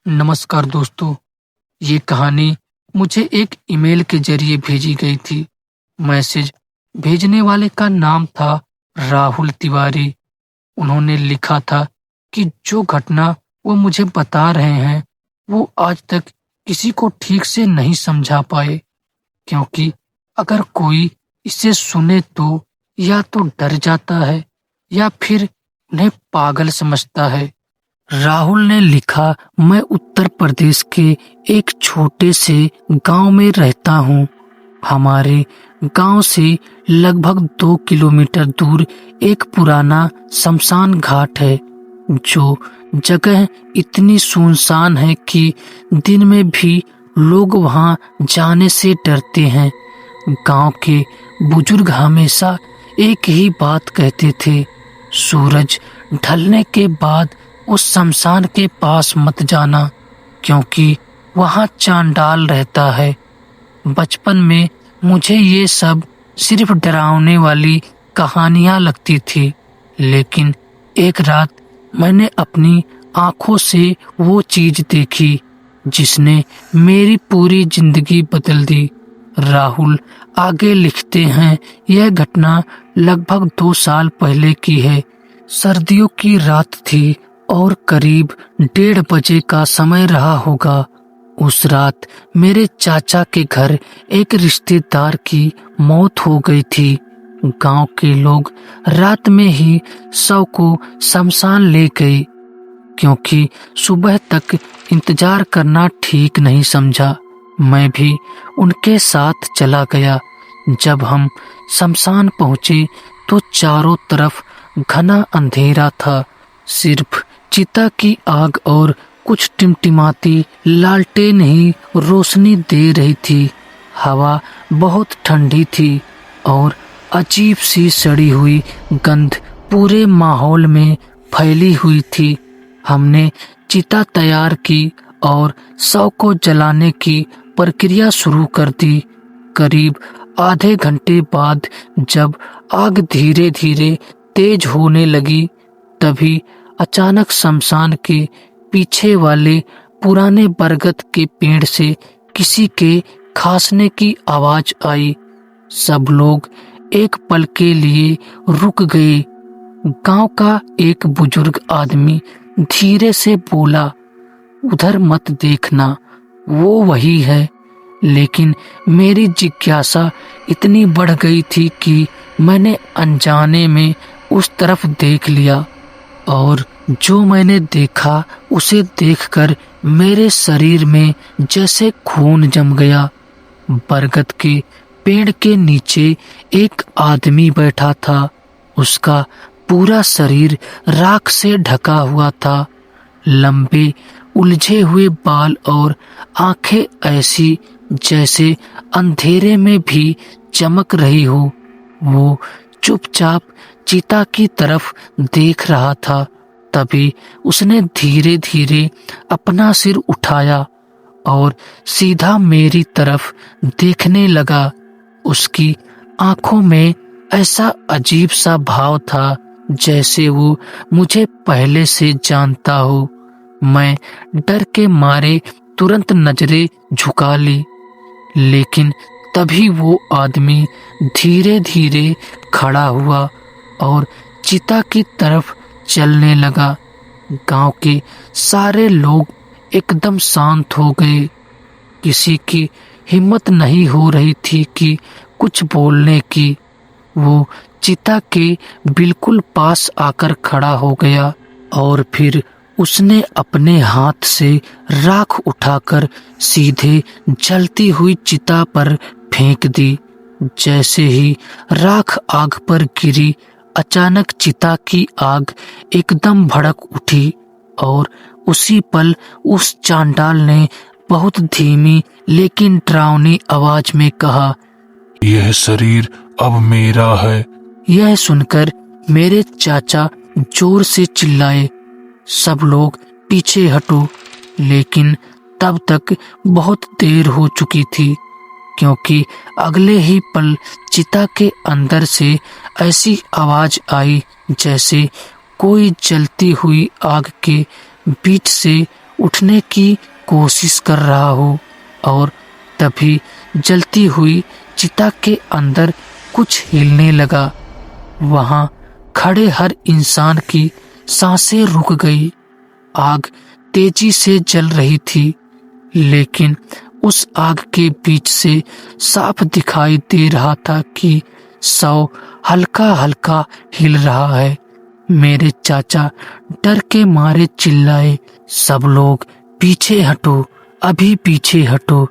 नमस्कार दोस्तों। ये कहानी मुझे एक ईमेल के जरिए भेजी गई थी। मैसेज भेजने वाले का नाम था राहुल तिवारी। उन्होंने लिखा था कि जो घटना वो मुझे बता रहे हैं वो आज तक किसी को ठीक से नहीं समझा पाए, क्योंकि अगर कोई इसे सुने तो या तो डर जाता है या फिर उन्हें पागल समझता है। राहुल ने लिखा, मैं उत्तर प्रदेश के एक छोटे से गांव में रहता हूं। हमारे गांव से लगभग 2 किलोमीटर दूर एक पुराना शमशान घाट है। जो जगह इतनी सुनसान है कि दिन में भी लोग वहां जाने से डरते हैं। गांव के बुजुर्ग हमेशा एक ही बात कहते थे, सूरज ढलने के बाद उस शमशान के पास मत जाना, क्योंकि वहां चांडाल रहता है। बचपन में मुझे ये सब सिर्फ डरावने वाली कहानियां लगती थी, लेकिन एक रात मैंने अपनी आंखों से वो चीज देखी जिसने मेरी पूरी जिंदगी बदल दी। राहुल आगे लिखते हैं, यह घटना लगभग 2 साल पहले की है। सर्दियों की रात थी और करीब 1:30 बजे का समय रहा होगा। उस रात मेरे चाचा के घर एक रिश्तेदार की मौत हो गई थी। गांव के लोग रात में ही शव को शमशान ले गए, क्योंकि सुबह तक इंतजार करना ठीक नहीं समझा। मैं भी उनके साथ चला गया। जब हम शमशान पहुंचे तो चारों तरफ घना अंधेरा था। सिर्फ चिता की आग और कुछ टिमटिमाती लालटेन ही रोशनी दे रही थी। हवा बहुत ठंडी थी और अजीब सी सड़ी हुई गंध पूरे माहौल में फैली हुई थी। हमने चिता तैयार की और शव को जलाने की प्रक्रिया शुरू कर दी। करीब आधे घंटे बाद जब आग धीरे धीरे तेज होने लगी, तभी अचानक शमशान के पीछे वाले पुराने बरगद के पेड़ से किसी के खांसने की आवाज आई। सब लोग एक पल के लिए रुक गए। गांव का एक बुजुर्ग आदमी धीरे से बोला, उधर मत देखना, वो वही है। लेकिन मेरी जिज्ञासा इतनी बढ़ गई थी कि मैंने अनजाने में उस तरफ देख लिया, और जो मैंने देखा उसे देखकर मेरे शरीर में जैसे खून जम गया। बरगद के पेड़ के नीचे एक आदमी बैठा था। उसका पूरा शरीर राख से ढका हुआ था। लंबे उलझे हुए बाल और आंखें ऐसी जैसे अंधेरे में भी चमक रही हो। वो चुपचाप चिता की तरफ देख रहा था। तभी उसने धीरे धीरे अपना सिर उठाया और सीधा मेरी तरफ देखने लगा। उसकी आंखों में ऐसा अजीब सा भाव था जैसे वो मुझे पहले से जानता हो। मैं डर के मारे तुरंत नजरें झुका ली, लेकिन तभी वो आदमी धीरे धीरे खड़ा हुआ और चिता की तरफ चलने लगा। गांव के सारे लोग एकदम शांत हो गए। किसी की हिम्मत नहीं हो रही थी कि कुछ बोलने की। वो चिता के बिल्कुल पास आकर खड़ा हो गया और फिर उसने अपने हाथ से राख उठाकर सीधे जलती हुई चिता पर फेंक दी। जैसे ही राख आग पर गिरी, अचानक चिता की आग एकदम भड़क उठी और उसी पल उस चांडाल ने बहुत धीमी लेकिन डरावनी आवाज में कहा, यह शरीर अब मेरा है। यह सुनकर मेरे चाचा जोर से चिल्लाए, सब लोग पीछे हटो। लेकिन तब तक बहुत देर हो चुकी थी, क्योंकि अगले ही पल चिता के अंदर से ऐसी आवाज आई जैसे कोई जलती हुई आग के बीच से उठने की कोशिश कर रहा हूँ और तभी जलती हुई चिता के अंदर कुछ हिलने लगा। वहां खड़े हर इंसान की सांसें रुक गई। आग तेजी से जल रही थी, लेकिन उस आग के बीच से साफ दिखाई दे रहा था कि शव हल्का हल्का हिल रहा है। मेरे चाचा डर के मारे चिल्लाए, सब लोग पीछे हटो, अभी पीछे हटो।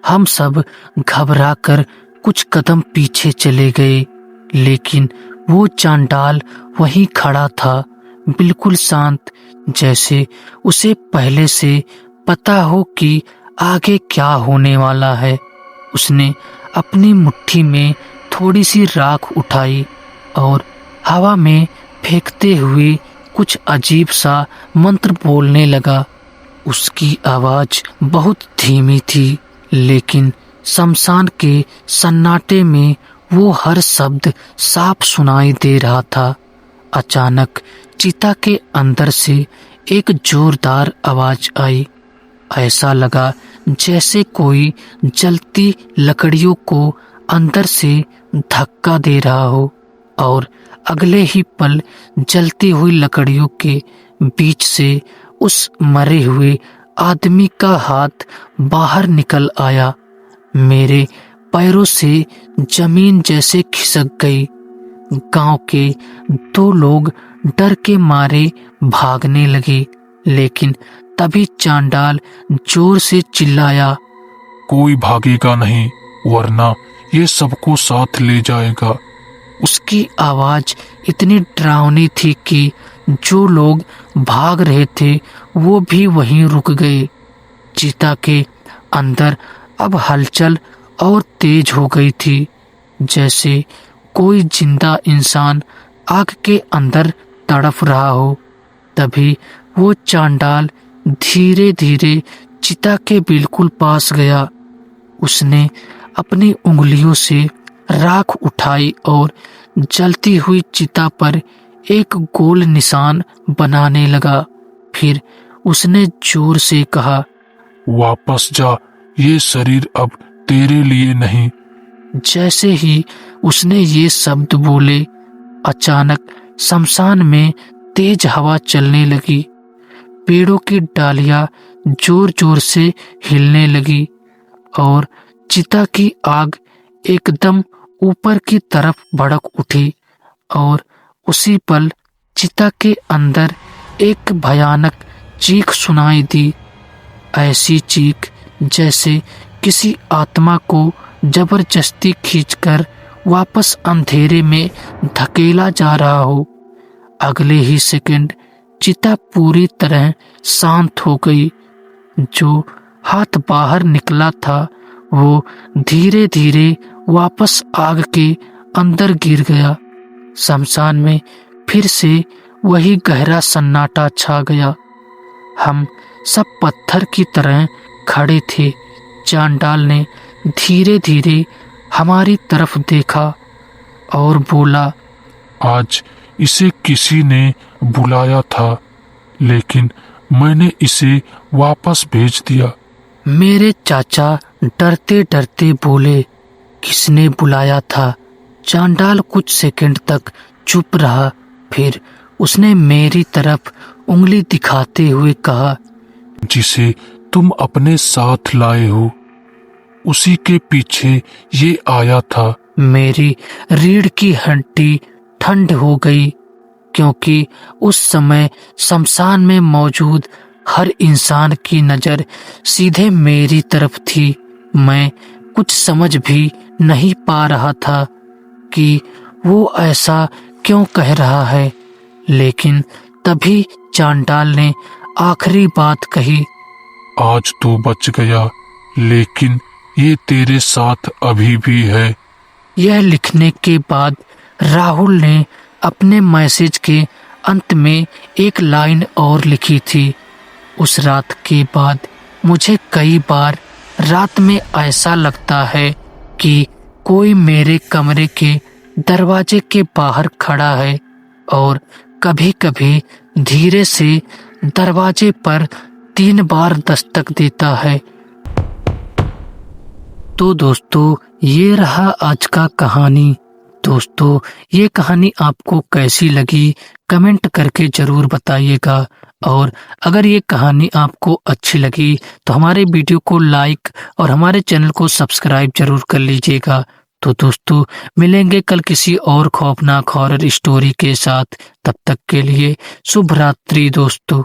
हम सब घबरा कर कुछ कदम पीछे चले गए, लेकिन वो चांडाल वहीं खड़ा था, बिल्कुल शांत, जैसे उसे पहले से पता हो कि आगे क्या होने वाला है। उसने अपनी मुट्ठी में थोड़ी सी राख उठाई और हवा में फेंकते हुए कुछ अजीब सा मंत्र बोलने लगा। उसकी आवाज बहुत धीमी थी, लेकिन शमशान के सन्नाटे में वो हर शब्द साफ सुनाई दे रहा था। अचानक चिता के अंदर से एक जोरदार आवाज आई। ऐसा लगा जैसे कोई जलती लकड़ियों को अंदर से धक्का दे रहा हो, और अगले ही पल जलती हुई लकड़ियों के बीच से उस मरे हुए आदमी का हाथ बाहर निकल आया। मेरे पैरों से जमीन जैसे खिसक गई। गांव के 2 लोग डर के मारे भागने लगे, लेकिन तभी चांडाल जोर से चिल्लाया, कोई भागेगा नहीं, वरना ये सबको साथ ले जाएगा। उसकी आवाज इतनी डरावनी थी कि जो लोग भाग रहे थे वो भी वहीं रुक गए। चिता के अंदर अब हलचल और तेज हो गई थी, जैसे कोई जिंदा इंसान आग के अंदर तड़प रहा हो। तभी वो चांडाल धीरे धीरे चिता के बिल्कुल पास गया। उसने अपनी उंगलियों से राख उठाई और जलती हुई चिता पर एक गोल निशान बनाने लगा। फिर उसने जोर से कहा, वापस जा, ये शरीर अब तेरे लिए नहीं। जैसे ही उसने ये शब्द बोले, अचानक शमशान में तेज हवा चलने लगी। पेड़ों की डालियां जोर जोर से हिलने लगी और चिता की आग एकदम ऊपर की तरफ भड़क उठी, और उसी पल चिता के अंदर एक भयानक चीख सुनाई दी। ऐसी चीख जैसे किसी आत्मा को जबरदस्ती खींचकर वापस अंधेरे में धकेला जा रहा हो। अगले ही सेकंड चिता पूरी तरह शांत हो गई। जो हाथ बाहर निकला था वो धीरे धीरे वापस आग के अंदर गिर गया। शमशान में फिर से वही गहरा सन्नाटा छा गया। हम सब पत्थर की तरह खड़े थे। चांडाल ने धीरे धीरे हमारी तरफ देखा और बोला, आज इसे किसी ने बुलाया था, लेकिन मैंने इसे वापस भेज दिया। मेरे चाचा डरते डरते बोले, किसने बुलाया था? चांडाल कुछ सेकंड तक चुप रहा, फिर उसने मेरी तरफ उंगली दिखाते हुए कहा, जिसे तुम अपने साथ लाए हो, उसी के पीछे ये आया था। मेरी रीढ़ की हड्डी ठंड हो गई, क्योंकि उस समय शमशान में मौजूद हर इंसान की नजर सीधे मेरी तरफ थी। मैं कुछ समझ भी नहीं पा रहा था कि वो ऐसा क्यों कह रहा है, लेकिन तभी चांडाल ने आखिरी बात कही, आज तो बच गया, लेकिन ये तेरे साथ अभी भी है। यह लिखने के बाद राहुल ने अपने मैसेज के अंत में एक लाइन और लिखी थी। उस रात के बाद मुझे कई बार रात में ऐसा लगता है कि कोई मेरे कमरे के दरवाजे के बाहर खड़ा है, और कभी-कभी धीरे से दरवाजे पर 3 बार दस्तक देता है। तो दोस्तों, ये रहा आज का कहानी। दोस्तों, ये कहानी आपको कैसी लगी कमेंट करके जरूर बताइएगा। और अगर ये कहानी आपको अच्छी लगी तो हमारे वीडियो को लाइक और हमारे चैनल को सब्सक्राइब जरूर कर लीजिएगा। तो दोस्तों, मिलेंगे कल किसी और खौफनाक हॉरर स्टोरी के साथ। तब तक के लिए शुभ रात्रि दोस्तों।